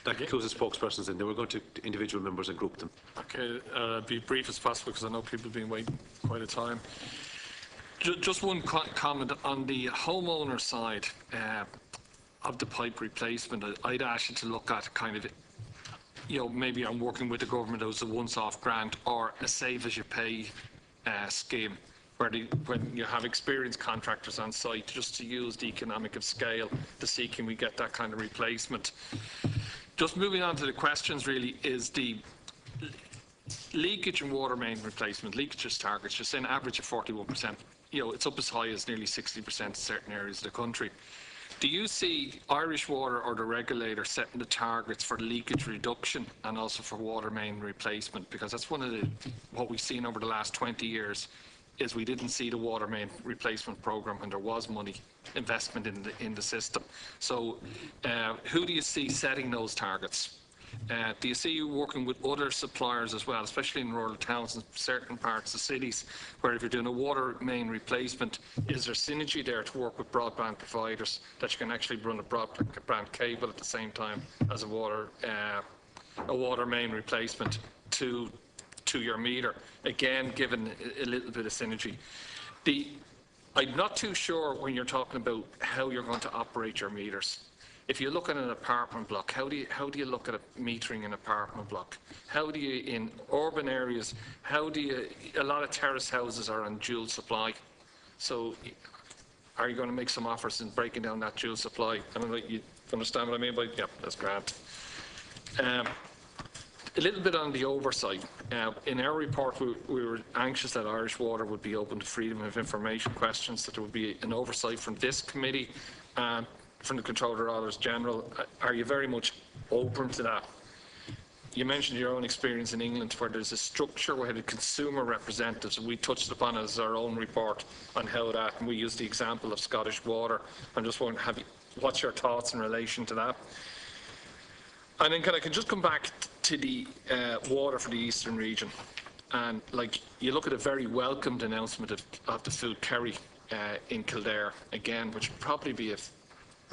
That concludes the spokespersons, and then we're going to individual members and group them. Okay, be brief as possible because I know people have been waiting quite a time. Just one comment on the homeowner side of the pipe replacement. I'd ask you to look at kind of, maybe I'm working with the government as a once-off grant or a save-as-you-pay scheme, where when you have experienced contractors on site, just to use the economic of scale to see can we get that kind of replacement. Just moving on to the questions, really, is the leakage and water main replacement. Leakages targets, you're saying average of 41%. It's up as high as nearly 60% in certain areas of the country. Do you see Irish Water or the regulator setting the targets for leakage reduction and also for water main replacement? Because that's one of what we've seen over the last 20 years is we didn't see the water main replacement programme when there was money investment in the system. So who do you see setting those targets? Do you see you working with other suppliers as well, especially in rural towns and certain parts of cities, where if you're doing a water main replacement, is there synergy there to work with broadband providers that you can actually run a broadband cable at the same time as a water main replacement to your meter? Again, given a little bit of synergy. I'm not too sure when you're talking about how you're going to operate your meters. If you look at an apartment block, how do you look at metering an apartment block? How do you, in urban areas, a lot of terrace houses are on dual supply. So are you going to make some offers in breaking down that dual supply? I don't know, you understand what I mean by, yeah, that's grand. A little bit on the oversight. In our report, we were anxious that Irish Water would be open to freedom of information questions, that there would be an oversight from this committee and from the Controller Auditors General. Are you very much open to that? You mentioned your own experience in England where there's a structure where the consumer representatives, and we touched upon it as our own report on how that, and we used the example of Scottish Water. I'm just wondering, what's your thoughts in relation to that? And then I can just come back to the water for the Eastern region. And you look at a very welcomed announcement of the food Kerry in Kildare, again, which would probably be a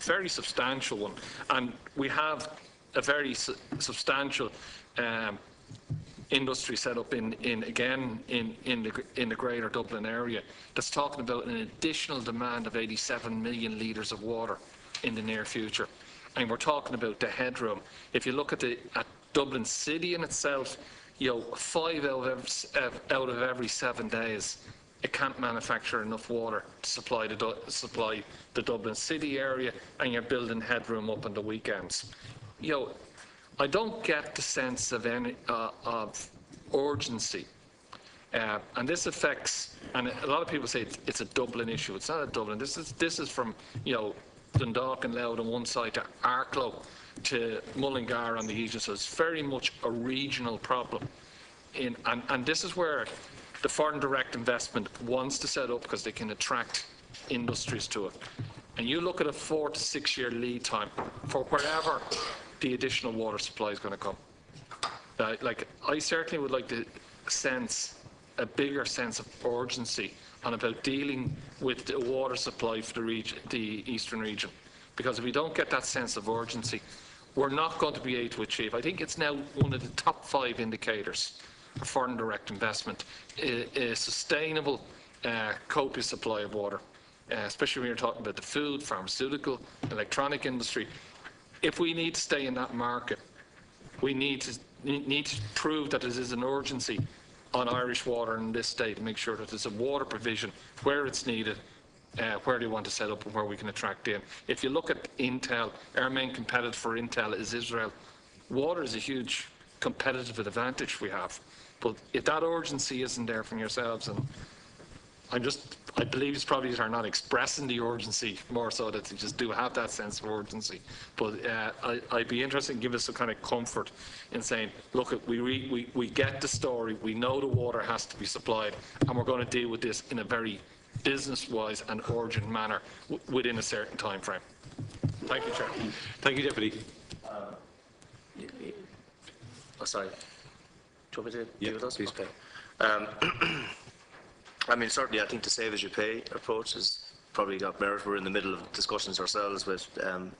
very substantial one. And we have a very substantial industry set up in the Greater Dublin area that's talking about an additional demand of 87 million litres of water in the near future. And we're talking about the headroom. If you look at Dublin City in itself, 5 out of every 7 days, it can't manufacture enough water to supply the Dublin City area, and you're building headroom up on the weekends. I don't get the sense of of urgency, and this affects. And a lot of people say it's a Dublin issue. It's not a Dublin. This is from Dundalk and Louth on one side to Arklow to Mullingar on the Aegis. So it's very much a regional problem. And this is where the foreign direct investment wants to set up because they can attract industries to it. And you look at a 4 to 6 year lead time for wherever the additional water supply is going to come. I certainly would like to sense a bigger sense of urgency on about dealing with the water supply for the Eastern region. Because if we don't get that sense of urgency, we're not going to be able to achieve. I think it's now one of the top 5 indicators for foreign direct investment, a sustainable, copious supply of water, especially when you're talking about the food, pharmaceutical, electronic industry. If we need to stay in that market, we need to prove that there is an urgency on Irish Water in this state to make sure that there's a water provision where it's needed, where they want to set up and where we can attract in. If you look at Intel, our main competitor for Intel is Israel. Water is a huge competitive advantage we have. But if that urgency isn't there from yourselves, and I believe it's probably are not expressing the urgency, more so that they just do have that sense of urgency. But I'd be interested in giving us some kind of comfort in saying, look, we get the story, we know the water has to be supplied, and we're going to deal with this in a very business-wise and urgent manner within a certain time frame. Thank you, Chair. Thank you, Deputy. Sorry. Do you want me to deal with those? Please. Okay. I mean, certainly I think the save-as-you-pay approach has probably got merit. We're in the middle of discussions ourselves with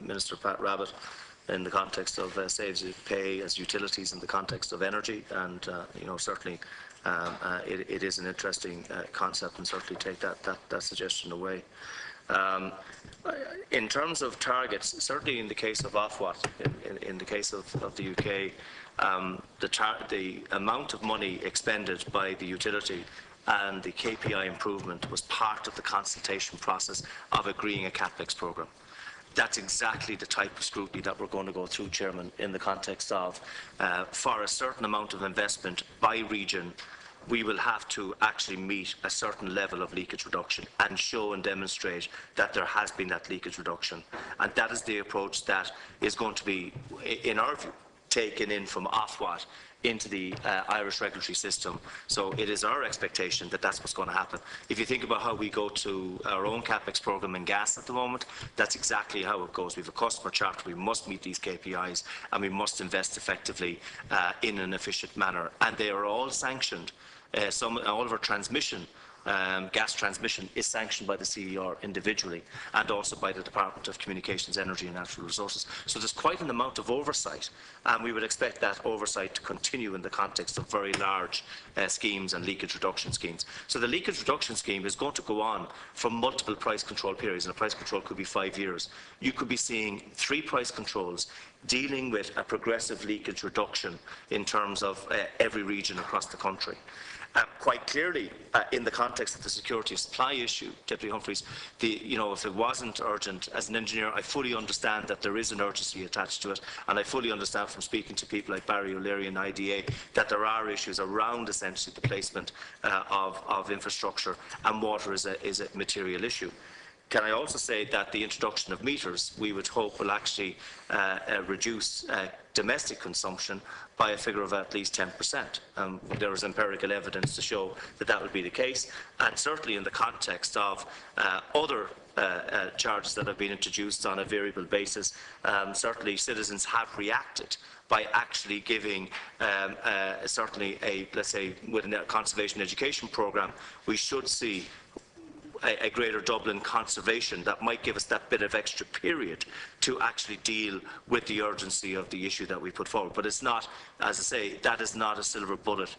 Minister Pat Rabbitte in the context of Save as You Pay as utilities in the context of energy, and certainly it is an interesting concept, and certainly take that suggestion away. In terms of targets, certainly in the case of Ofwat, in the case of the UK, the amount of money expended by the utility and the KPI improvement was part of the consultation process of agreeing a CapEx programme. That's exactly the type of scrutiny that we're going to go through, Chairman, in the context of, for a certain amount of investment by region, we will have to actually meet a certain level of leakage reduction and show and demonstrate that there has been that leakage reduction. And that is the approach that is going to be, in our view, taken in from Ofwat into the Irish regulatory system. So it is our expectation that that's what's going to happen. If you think about how we go to our own CapEx programme in gas at the moment, that's exactly how it goes. We have a customer charter, we must meet these KPIs, and we must invest effectively in an efficient manner. And they are all sanctioned. All of our transmission, gas transmission, is sanctioned by the CER individually, and also by the Department of Communications, Energy and Natural Resources. So there's quite an amount of oversight, and we would expect that oversight to continue in the context of very large schemes and leakage reduction schemes. So the leakage reduction scheme is going to go on for multiple price control periods, and a price control could be 5 years. You could be seeing 3 price controls dealing with a progressive leakage reduction in terms of every region across the country. Quite clearly, in the context of the security of supply issue, Deputy Humphreys, if it wasn't urgent, as an engineer, I fully understand that there is an urgency attached to it, and I fully understand from speaking to people like Barry O'Leary and IDA that there are issues around essentially the placement of infrastructure, and water is a material issue. Can I also say that the introduction of meters, we would hope, will actually reduce domestic consumption by a figure of at least 10%. There is empirical evidence to show that that would be the case, and certainly in the context of other charges that have been introduced on a variable basis, certainly citizens have reacted by actually giving certainly let's say, with a conservation education programme, we should see a greater Dublin conservation that might give us that bit of extra period to actually deal with the urgency of the issue that we put forward. But it's not, as I say, that is not a silver bullet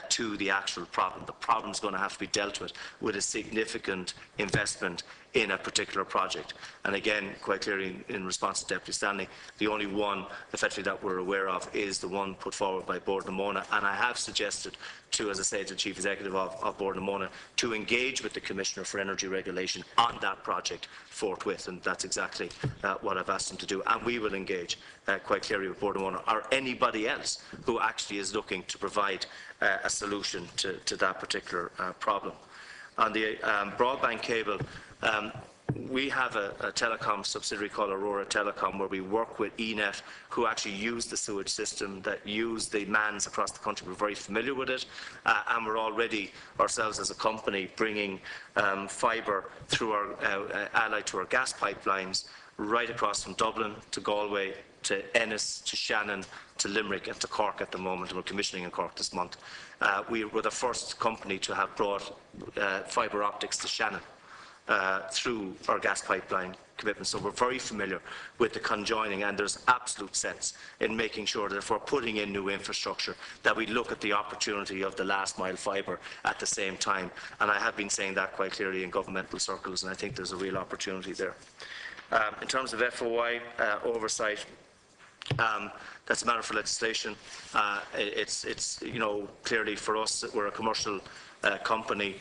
to the actual problem. The problem is going to have to be dealt with a significant investment in a particular project. And again, quite clearly in response to Deputy Stanley, the only one effectively that we're aware of is the one put forward by Bord na Móna, and I have suggested to, as I say, to the Chief Executive of Bord na Móna to engage with the Commissioner for Energy Regulation on that project forthwith, and that's exactly what I've asked him to do. And we will engage quite clearly with Bord na Móna or anybody else who actually is looking to provide a solution to that particular problem. On the broadband cable, we have a telecom subsidiary called Aurora Telecom, where we work with ENET, who actually use the sewage system, that use the MANs across the country. We're very familiar with it, and we're already ourselves as a company bringing fibre through our allied to our gas pipelines right across from Dublin to Galway to Ennis to Shannon to Limerick and to Cork at the moment, and we're commissioning in Cork this month. We were the first company to have brought fibre optics to Shannon through our gas pipeline commitment. So we're very familiar with the conjoining, and there's absolute sense in making sure that if we're putting in new infrastructure, that we look at the opportunity of the last mile fibre at the same time. And I have been saying that quite clearly in governmental circles, and I think there's a real opportunity there. In terms of FOI oversight, that's a matter for legislation. It's clearly for us, we're a commercial company.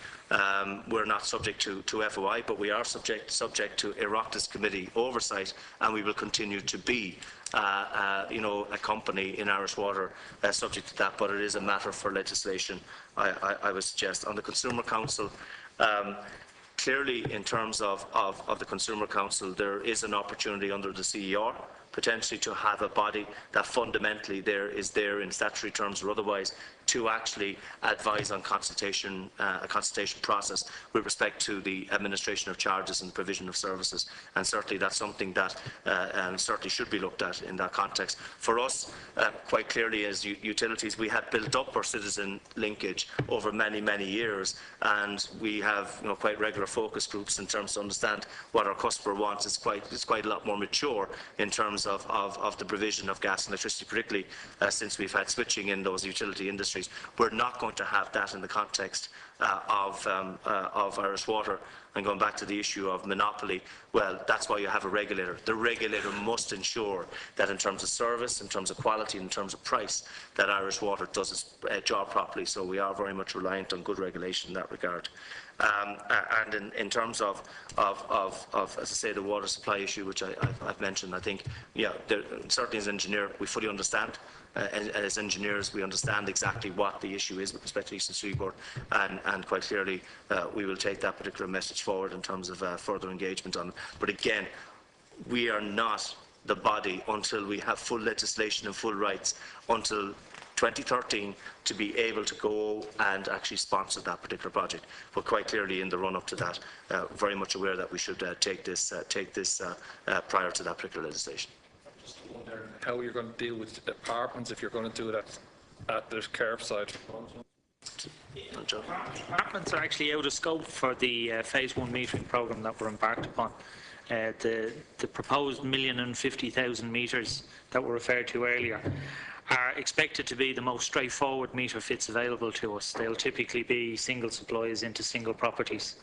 We're not subject to FOI, but we are subject to Oireachtas committee oversight, and we will continue to be a company in Irish Water subject to that, but it is a matter for legislation, I would suggest. On the Consumer Council, clearly in terms of the Consumer Council, there is an opportunity under the CER potentially to have a body that fundamentally is there in statutory terms or otherwise to actually advise on consultation, a consultation process with respect to the administration of charges and the provision of services. And certainly that's something that certainly should be looked at in that context. For us, quite clearly as utilities, we have built up our citizen linkage over many, many years, and we have quite regular focus groups in terms to understand what our customer wants. It's quite a lot more mature in terms of the provision of gas and electricity, particularly since we've had switching in those utility industries. We're not going to have that in the context of Irish Water. And going back to the issue of monopoly, well, that's why you have a regulator. The regulator must ensure that in terms of service, in terms of quality, in terms of price, that Irish Water does its job properly. So we are very much reliant on good regulation in that regard. And in terms of, as I say, the water supply issue, which I've mentioned, I think, yeah, certainly as an engineer, we fully understand. As engineers, we understand exactly what the issue is with respect to Eastern Seaboard, and quite clearly we will take that particular message forward in terms of further engagement on it. But again, we are not the body until we have full legislation and full rights until 2013 to be able to go and actually sponsor that particular project. But quite clearly in the run-up to that, very much aware that we should take this prior to that particular legislation. How you're going to deal with apartments if you're going to do it at the curbside? Apartments are actually out of scope for the Phase 1 metering programme that we're embarked upon. The proposed 1,050,000 metres that were referred to earlier are expected to be the most straightforward meter fits available to us. They'll typically be single supplies into single properties.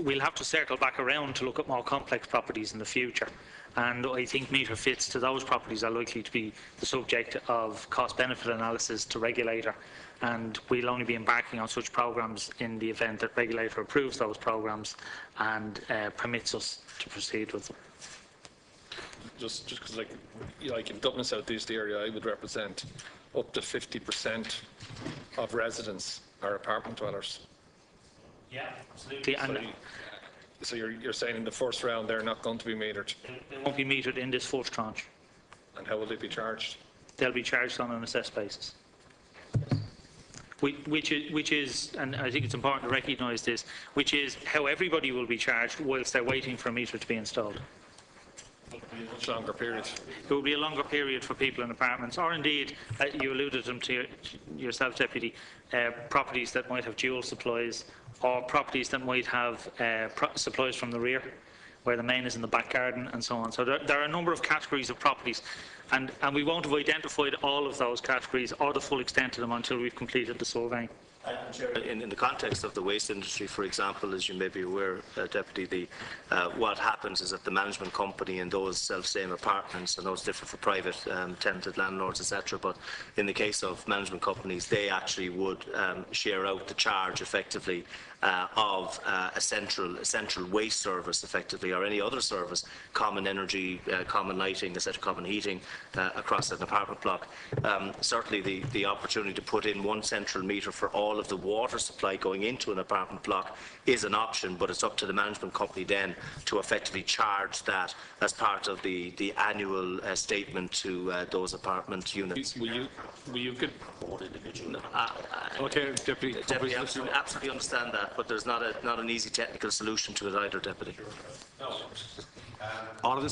We'll have to circle back around to look at more complex properties in the future, and I think meter fits to those properties are likely to be the subject of cost-benefit analysis to regulator, and we'll only be embarking on such programmes in the event that regulator approves those programmes and permits us to proceed with them. Just because, like in Dublin South East area, I would represent up to 50% of residents are apartment dwellers. Yeah, absolutely. So you're saying in the first round they're not going to be metered? They won't be metered in this first tranche. And how will they be charged? They'll be charged on an assessed basis. Which is, and I think it's important to recognise this, which is how everybody will be charged whilst they're waiting for a meter to be installed. A much longer period. It will be a longer period for people in apartments, or indeed, you alluded them to yourself, Deputy, properties that might have dual supplies, or properties that might have supplies from the rear, where the main is in the back garden, and so on. So there are a number of categories of properties, and we won't have identified all of those categories or the full extent of them until we've completed the surveying. In the context of the waste industry, for example, as you may be aware, Deputy, what happens is that the management company in those self-same apartments, and those differ for private tenanted landlords, etc., but in the case of management companies, they actually would share out the charge effectively of a central waste service, effectively, or any other service, common energy, common lighting, etc., common heating across an apartment block. Certainly the opportunity to put in one central meter for all of the water supply going into an apartment block is an option, but it's up to the management company then to effectively charge that as part of the annual statement to those apartment units. Will you get board individual? okay, Deputy, absolutely understand that, but there's not an easy technical solution to it either, Deputy. All of this